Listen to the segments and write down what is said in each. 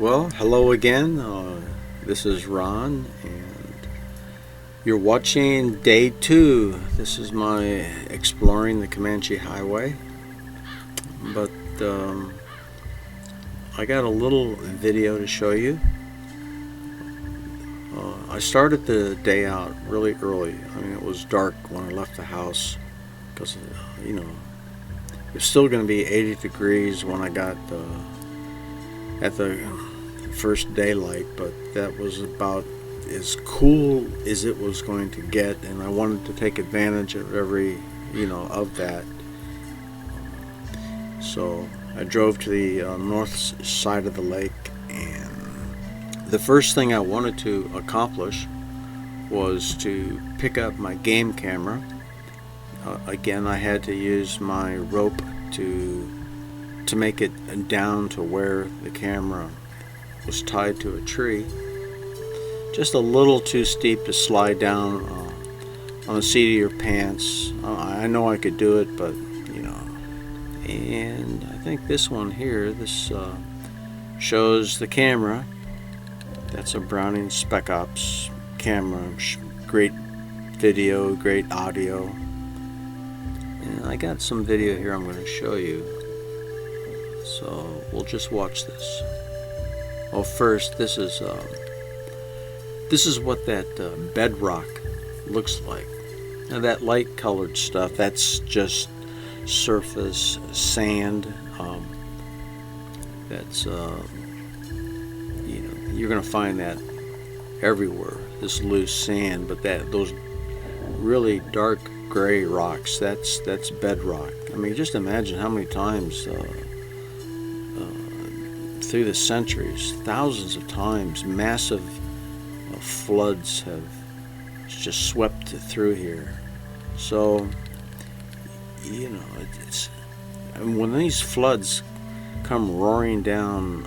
Well, hello again. This is Ron, and you're watching day 2. This is my exploring the Comanche Highway. But I got a little video to show you. I started the day out really early. I mean, it was dark when I left the house because, it was still going to be 80 degrees when I got at the first daylight, but that was about as cool as it was going to get, and I wanted to take advantage of of that. So I drove to the north side of the lake, and the first thing I wanted to accomplish was to pick up my game camera. Again, I had to use my rope to make it down to where the camera was tied to a tree. Just a little too steep to slide down on the seat of your pants. I know I could do it, but and I think this one here, this shows the camera. That's a Browning Spec Ops camera. Great video, great audio. And I got some video here I'm going to show you. So we'll just watch this. Well, first, this is what that bedrock looks like. Now, that light-colored stuff, that's just surface sand. That's you're going to find that everywhere. This loose sand, but those really dark gray rocks, that's bedrock. I mean, just imagine how many times through the centuries, thousands of times, massive floods have just swept through here. So it's when these floods come roaring down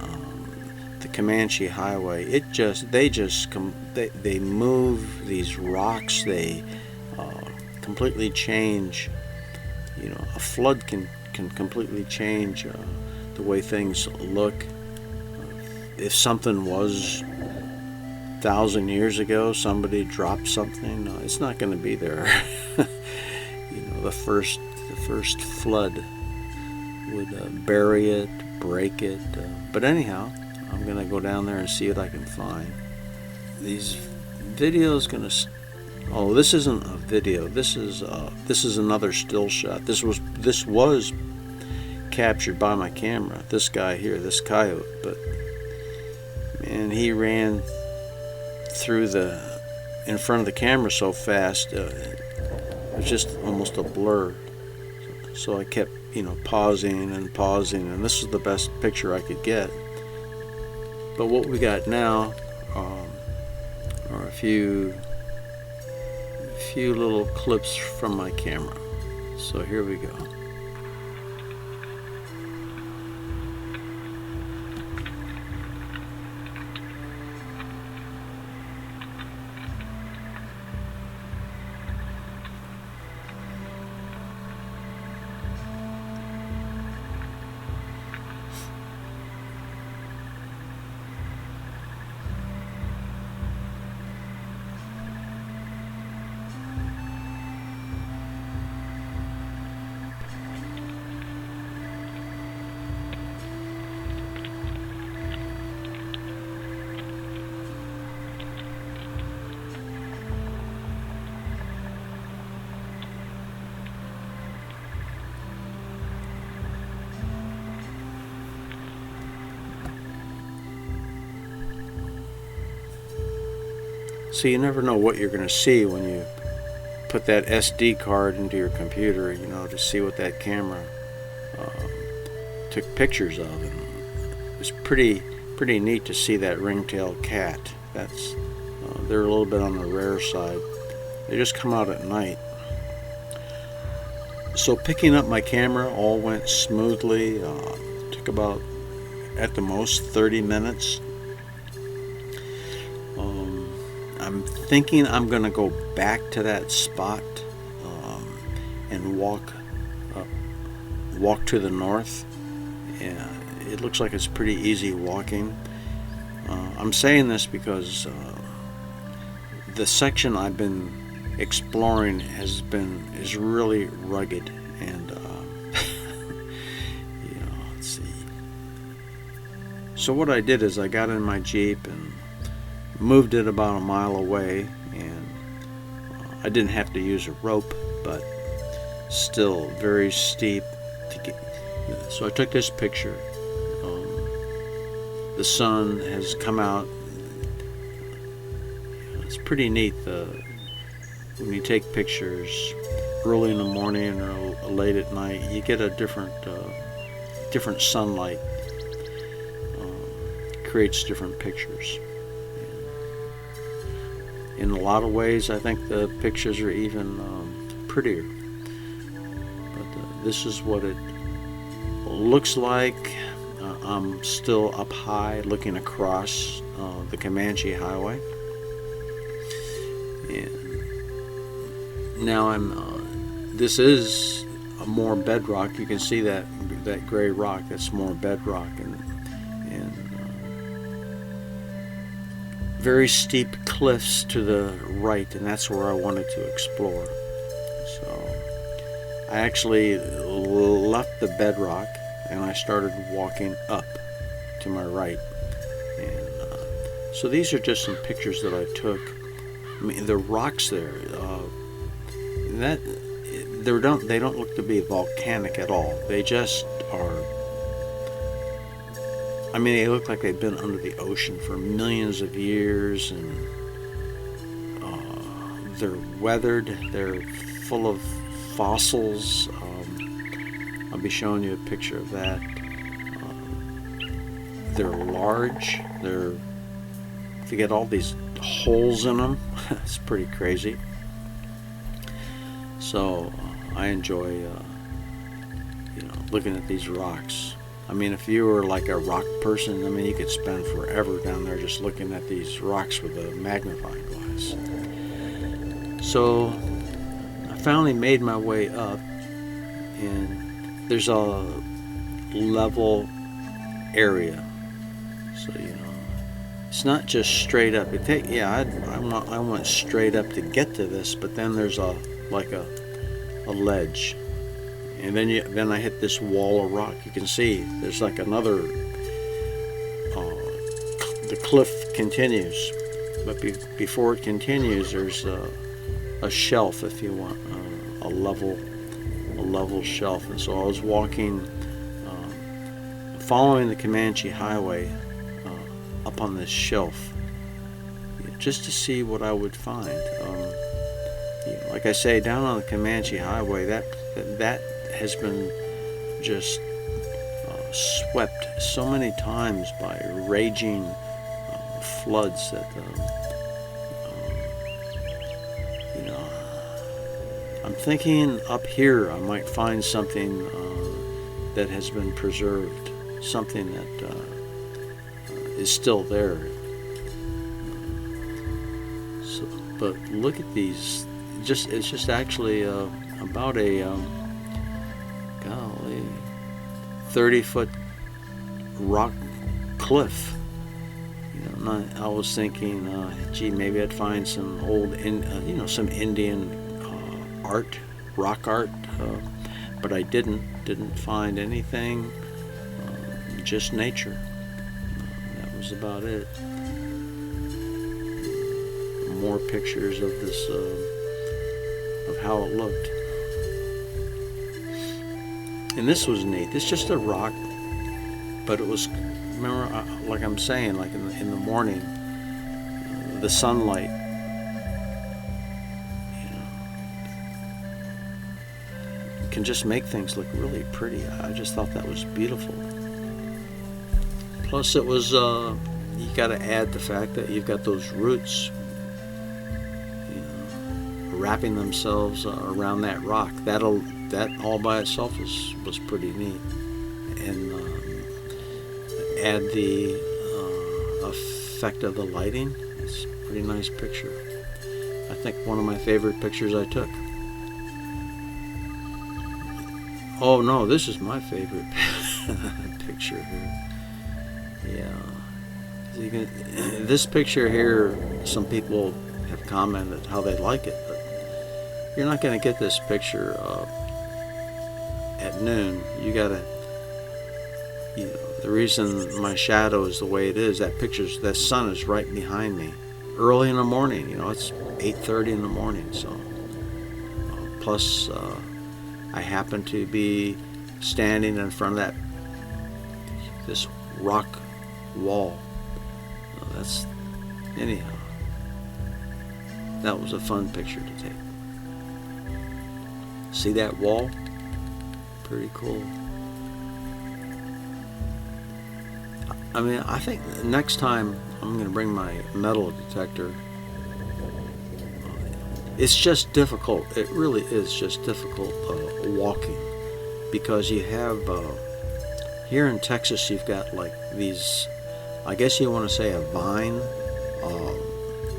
the Comanche Highway, they move these rocks. They completely change. A flood can completely change the way things look. If something was 1,000 years ago, somebody dropped something, it's not going to be there. The first flood would bury it, break it. But anyhow, I'm going to go down there and see what I can find. These videos going to. Oh, this isn't a video. This is another still shot. This was captured by my camera. This guy here, this coyote, but man, he ran through in front of the camera so fast, it was just almost a blur. So I kept, pausing, and this is the best picture I could get. But what we got now are a few little clips from my camera. So here we go. So you never know what you're going to see when you put that SD card into your computer, to see what that camera took pictures of. And it was pretty neat to see that ringtail cat. They're a little bit on the rare side. They just come out at night. So picking up my camera all went smoothly. Took about, at the most, 30 minutes. I'm thinking I'm going to go back to that spot and walk to the north. And it looks like it's pretty easy walking. I'm saying this because the section I've been exploring is really rugged, and let's see. So what I did is I got in my Jeep and moved it about a mile away, and I didn't have to use a rope, but still very steep to get. So I took this picture. The sun has come out. It's pretty neat when you take pictures early in the morning or late at night. You get a different sunlight. Creates different pictures. In a lot of ways, I think the pictures are even prettier. But this is what it looks like. I'm still up high looking across the Comanche Highway. And now this is a more bedrock. You can see that gray rock. That's more bedrock, and very steep cliffs to the right, and that's where I wanted to explore. So I actually left the bedrock and I started walking up to my right. And so these are just some pictures that I took. I mean, the rocks there, they don't look to be volcanic at all. They just are. I mean, they look like they've been under the ocean for millions of years, and they're weathered. They're full of fossils. I'll be showing you a picture of that. They're large. They get all these holes in them. It's pretty crazy. So I enjoy, looking at these rocks. I mean, if you were like a rock person, I mean, you could spend forever down there just looking at these rocks with a magnifying glass. So I finally made my way up, and there's a level area. So, it's not just straight up. I went straight up to get to this, but then there's a ledge. And then I hit this wall of rock. You can see there's like another, the cliff continues. But before it continues, there's a shelf, if you want, a level shelf. And so I was walking, following the Comanche Highway up on this shelf, just to see what I would find. Like I say, down on the Comanche Highway, that has been just swept so many times by raging floods that I'm thinking up here I might find something that has been preserved, something that is still there. But look at these. It's just actually about a 30-foot rock cliff. I was thinking, maybe I'd find some old, some Indian art, rock art, but I didn't find anything. Just nature. That was about it. More pictures of this, of how it looked. And this was neat. It's just a rock, but it was, remember, like I'm saying, like in the morning, the sunlight, can just make things look really pretty. I just thought that was beautiful. Plus, it was, you got to add the fact that you've got those roots, wrapping themselves around that rock. That all by itself was pretty neat. And add the effect of the lighting. It's a pretty nice picture. I think one of my favorite pictures I took. Oh no, this is my favorite picture here. Yeah, You can, this picture here, some people have commented how they like it, but you're not going to get this picture at noon. You gotta, you know, the reason my shadow is the way it is, that sun is right behind me. Early in the morning, you know, it's 8:30 in the morning, so plus I happen to be standing in front of this rock wall. That's, anyhow, that was a fun picture to take. See that wall? Pretty cool. I mean, I think next time I'm going to bring my metal detector. It's just difficult. It really is just difficult walking, because you have here in Texas, you've got like these, I guess you want to say a vine.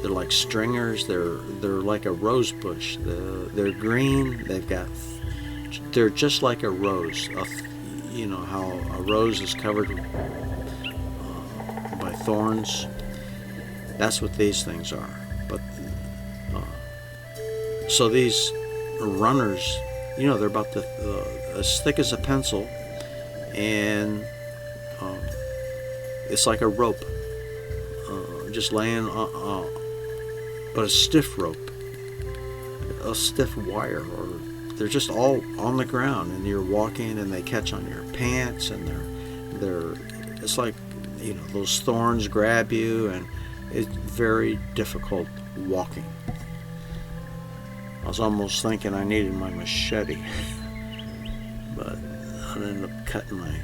They're like stringers. They're like a rose bush. They're green. They're just like a rose. You know how a rose is covered by thorns. That's what these things are. But so these runners, you know, they're about as thick as a pencil, and it's like a rope, just laying but a stiff rope, a stiff wire, or they're just all on the ground, and you're walking, and they catch on your pants, and it's like, you know, those thorns grab you, and it's very difficult walking. I was almost thinking I needed my machete, but I ended up cutting my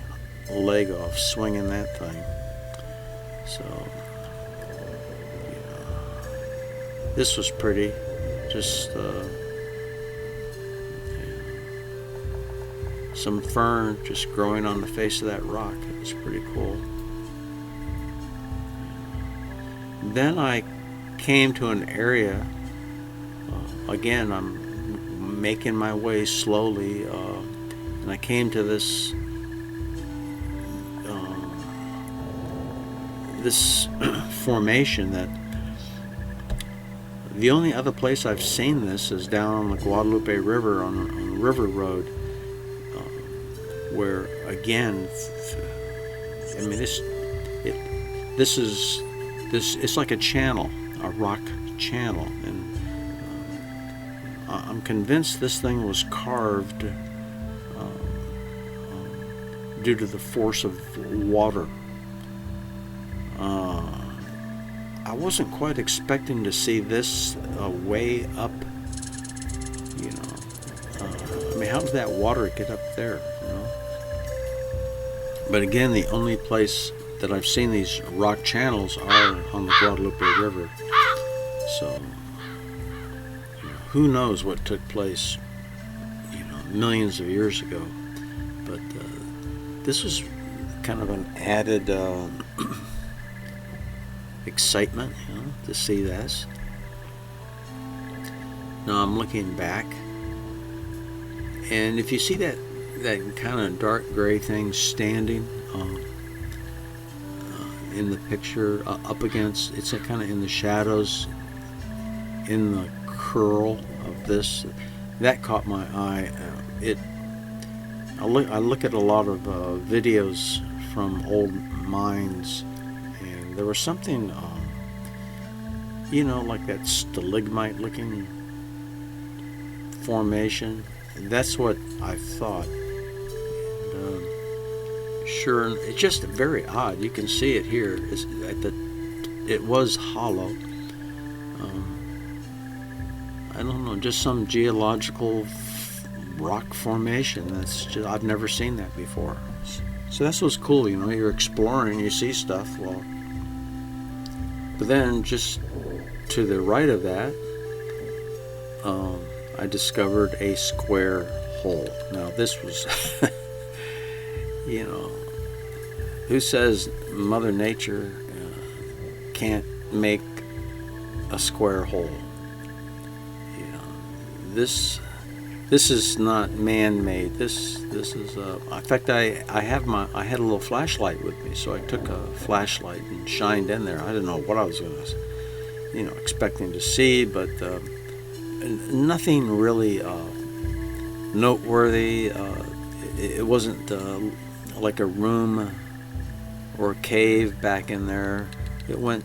leg off swinging that thing. So, yeah, this was pretty. Just some fern just growing on the face of that rock. It was pretty cool. Then I came to an area. Again, I'm making my way slowly, and I came to this formation that the only other place I've seen this is down on the Guadalupe River on the River Road, where again, I mean, it's like a channel, a rock channel, and I'm convinced this thing was carved due to the force of water. I wasn't quite expecting to see this way up, you know. I mean, how did that water get up there, you know? But again, the only place that I've seen these rock channels are on the Guadalupe River. So, who knows what took place, you know, millions of years ago. But this was kind of an added excitement, you know, to see this. Now I'm looking back, and if you see that kind of dark gray thing standing in the picture, up against, it's kind of in the shadows, in the curl of this, that caught my eye. I look at a lot of videos from old mines, and there was something, you know, like that stalagmite looking formation. That's what I thought. And, sure, it's just very odd. You can see it here. It was hollow. I don't know, just some geological rock formation. I've never seen that before. So that's what's cool, you know. You're exploring, you see stuff. Well, but then just to the right of that, I discovered a square hole. Now this was, you know, who says Mother Nature can't make a square hole? You know, this This is not man-made. This is. In fact, I had a little flashlight with me, so I took a flashlight and shined in there. I didn't know what I was going to, expecting to see, but nothing really noteworthy. It wasn't like a room or a cave back in there. It went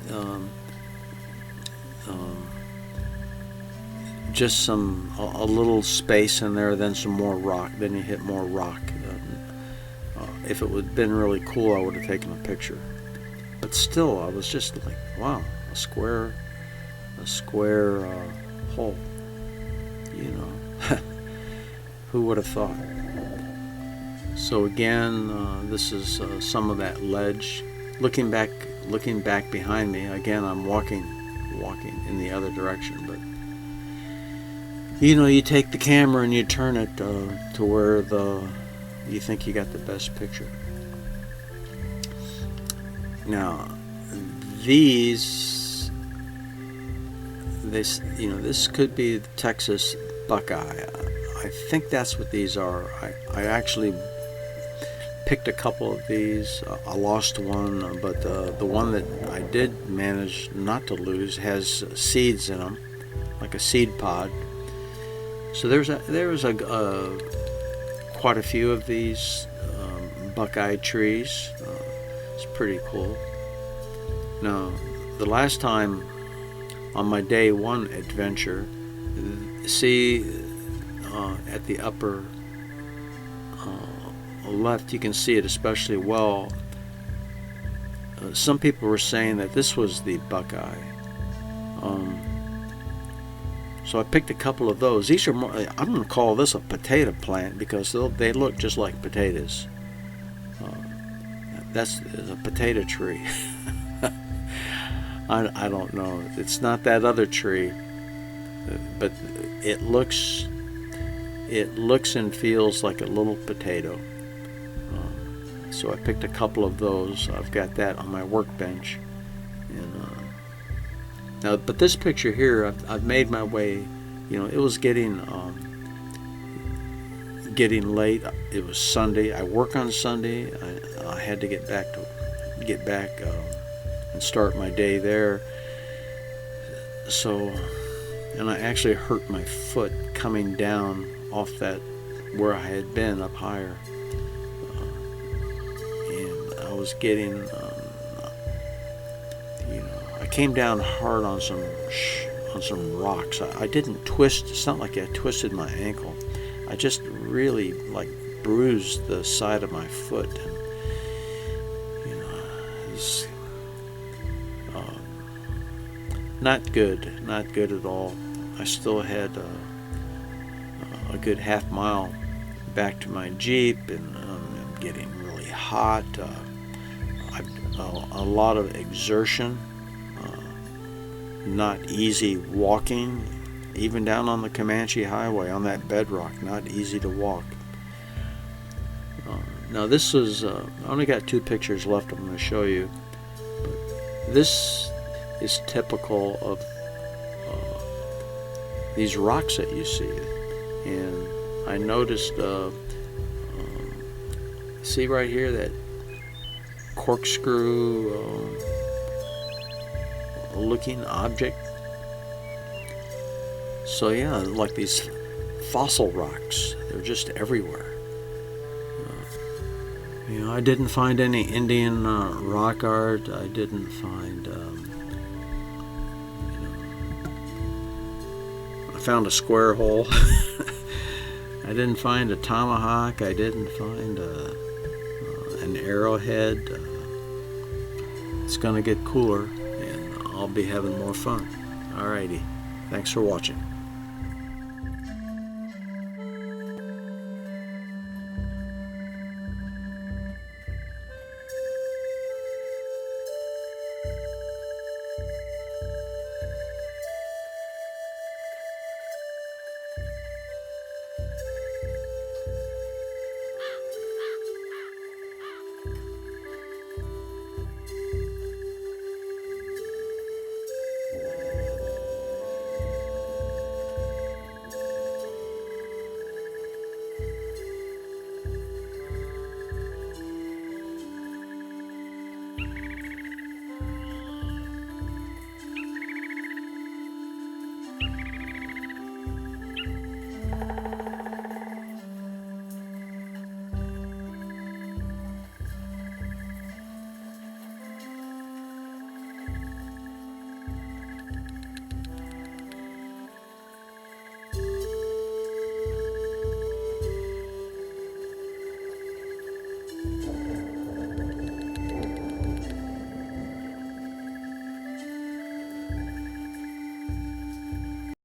just a little space in there, then some more rock. Then you hit more rock. If it would have been really cool, I would have taken a picture. But still, I was just like, wow, a square hole. Who would have thought? So again, this is some of that ledge. Looking back behind me, again, I'm walking in the other direction, but you take the camera and you turn it to where you think you got the best picture. Now, this could be the Texas buckeye. I think that's what these are. I actually picked a couple of these. I lost one, but the one that I did manage not to lose has seeds in them, like a seed pod. So there was quite a few of these buckeye trees. It's pretty cool. Now, the last time on my day one adventure, see at the upper left, you can see it especially well. Some people were saying that this was the buckeye. So I picked a couple of those. These are more, I'm going to call this a potato plant because they look just like potatoes. That's a potato tree. I don't know. It's not that other tree, but it looks and feels like a little potato. So I picked a couple of those. I've got that on my workbench. And now, but this picture here, I've made my way. It was getting late. It was Sunday. I work on Sunday. I had to get back and start my day there. So, and I actually hurt my foot coming down off that where I had been up higher. And I was getting, I came down hard on some rocks. I didn't twist. It's not like I twisted my ankle. I just really bruised the side of my foot. And, it's not good at all. I still had a good half mile back to my Jeep, and I'm getting really hot. A lot of exertion. Not easy walking, even down on the Comanche Highway on that bedrock. Not easy to walk. Now this is, I only got 2 pictures left I'm going to show you. But this is typical of these rocks that you see. And I noticed, see right here, that corkscrew looking object. So yeah, like these fossil rocks, they're just everywhere. I didn't find any Indian rock art. I didn't find I found a square hole. I didn't find a tomahawk. I didn't find an arrowhead. It's gonna get cooler, I'll be having more fun. Alrighty, thanks for watching.